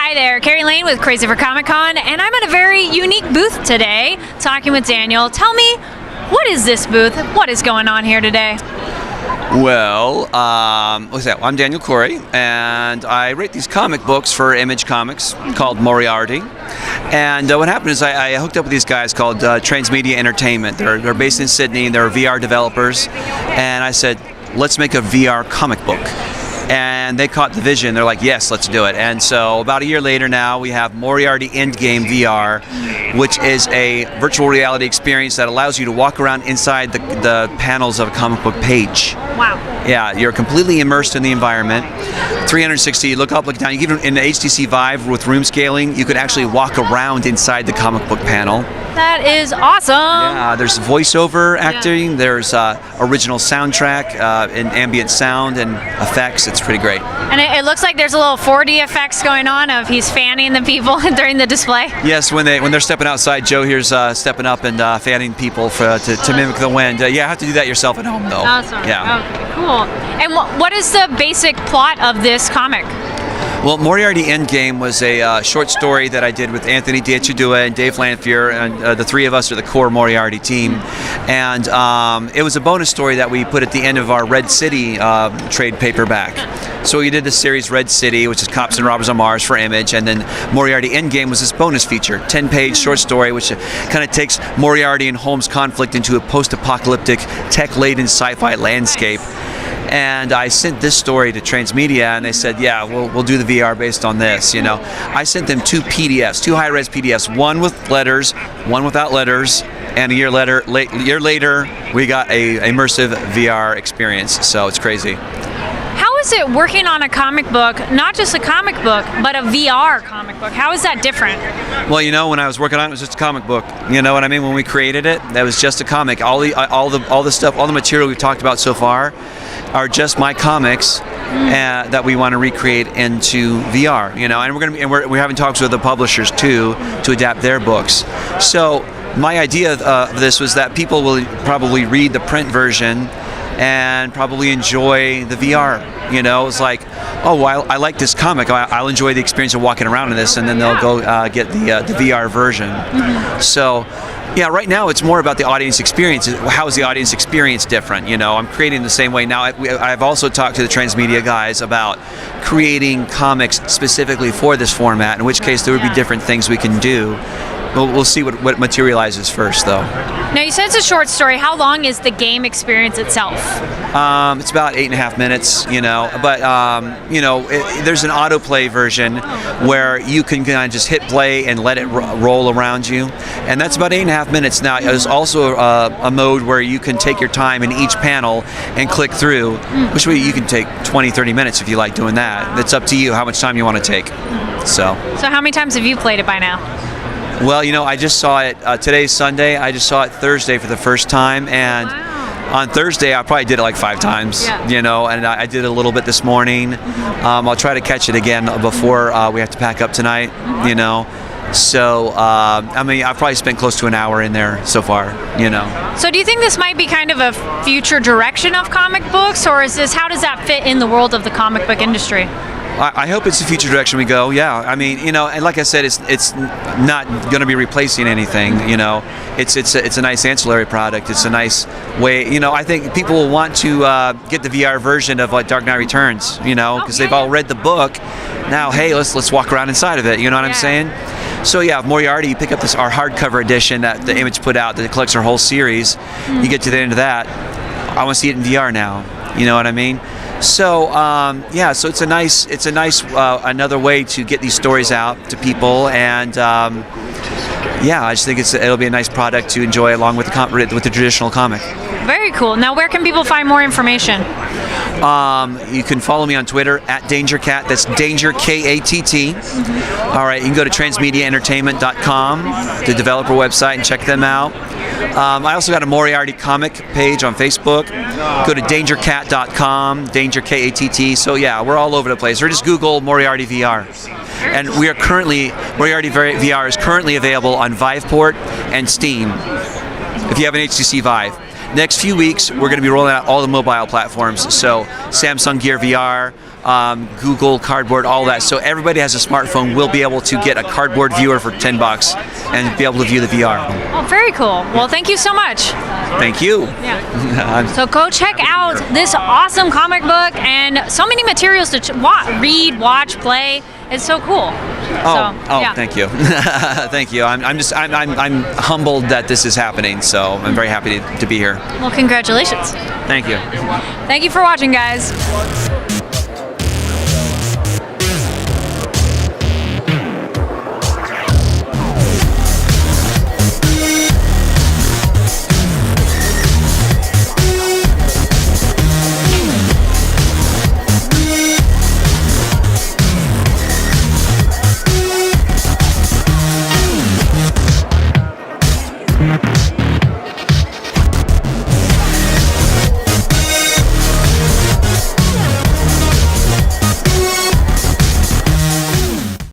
Hi there, Kari Lane with Crazy for Comic-Con, and I'm at a very unique booth today, talking with Daniel. Tell me, what is this booth? What is going on here today? Well, what's that? I'm Daniel Corey, and I write these comic books for Image Comics called Moriarty. And what happened is I hooked up with these guys called Transmedia Entertainment. They're based in Sydney. They're VR developers, and I said, let's make a VR comic book. And they caught the vision. They're like, yes, let's do it. And so about a year later now, we have Moriarty Endgame VR, which is a virtual reality experience that allows you to walk around inside the panels of a comic book page. Wow. Yeah, you're completely immersed in the environment. 360, look up, look down. You can, in the HTC Vive with room scaling, you could actually walk around inside the comic book panel. That is awesome. Yeah, there's voiceover acting, there's original soundtrack and ambient sound and effects. It's pretty great. And it looks like there's a little 4D effects going on of he's fanning the people during the display. Yes, when they're stepping outside, Joe here's stepping up and fanning people to mimic the wind. You have to do that yourself at home, though. Awesome. Yeah. Okay, cool. And what is the basic plot of this comic? Well, Moriarty Endgame was a short story that I did with Anthony Diachudua and Dave Lanphier, and the three of us are the core Moriarty team. And it was a bonus story that we put at the end of our Red City trade paperback. So we did the series Red City, which is Cops and Robbers on Mars for Image, and then Moriarty Endgame was this bonus feature, 10-page short story, which kind of takes Moriarty and Holmes' conflict into a post-apocalyptic, tech-laden sci-fi landscape. And I sent this story to Transmedia, and they said, yeah, we'll do the VR based on this, you know. I sent them two PDFs, two high-res PDFs, one with letters, one without letters, and a year later, we got a immersive VR experience, so it's crazy. How is it working on a comic book, not just a comic book, but a VR comic book? How is that different? Well, you know, when I was working on it, it was just a comic book. You know what I mean? When we created it, that was just a comic. All the stuff, all the material we've talked about so far are just my comics that we want to recreate into VR. You know, and we're having talks with the publishers too to adapt their books. So my idea of this was that people will probably read the print version and probably enjoy the VR. You know, it's like, oh, well, I like this comic. I'll enjoy the experience of walking around in this, and then they'll go get the VR version. So, yeah, right now it's more about the audience experience. How is the audience experience different? You know, I'm creating the same way now. I've also talked to the Transmedia guys about creating comics specifically for this format, in which case there would be different things we can do. We'll see what materializes first, though. Now, you said it's a short story. How long is the game experience itself? It's about 8.5 minutes, you know. But, you know, there's an autoplay version where you can kind of just hit play and let it roll around you. And that's about 8.5 minutes. Now, there's also a mode where you can take your time in each panel and click through, which you can take 20, 30 minutes if you like doing that. It's up to you how much time you want to take. So how many times have you played it by now? Well, you know, I just saw it, today's Sunday, I just saw it Thursday for the first time, and on Thursday I probably did it like 5 times, you know, and I did it a little bit this morning. I'll try to catch it again before we have to pack up tonight, you know. So, I mean, I've probably spent close to an hour in there so far, you know. So do you think this might be kind of a future direction of comic books, or how does that fit in the world of the comic book industry? I hope it's the future direction we go. Yeah, I mean, you know, and like I said, it's not going to be replacing anything. You know, it's a nice ancillary product. It's a nice way. You know, I think people will want to get the VR version of like Dark Knight Returns. You know, because they've all read the book. Now, hey, let's walk around inside of it. You know what I'm saying? So yeah, Moriarty, you pick up our hardcover edition that the Image put out that collects our whole series. You get to the end of that. I want to see it in VR now. You know what I mean? So yeah, so it's a nice another way to get these stories out to people, and yeah, I just think it'll be a nice product to enjoy along with the traditional comic. Very cool. Now, where can people find more information? You can follow me on Twitter at DangerCat. That's Danger KATT. All right, you can go to transmediaentertainment.com, the developer website, and check them out. I also got a Moriarty comic page on Facebook. Go to dangercat.com, Danger KATT. So yeah, we're all over the place. Or just Google Moriarty VR. And Moriarty VR is currently available on Viveport and Steam, if you have an HTC Vive. Next few weeks, we're going to be rolling out all the mobile platforms. So Samsung Gear VR, Google Cardboard, all that. So everybody has a smartphone will be able to get a cardboard viewer for $10 and be able to view the VR. Oh, very cool. Well, thank you so much. Thank you. Yeah. So go check out this awesome comic book and so many materials to read, watch, play. It's so cool. Thank you. Thank you. I'm humbled that this is happening, so I'm very happy to be here. Well, congratulations. Thank you. Thank you for watching, guys.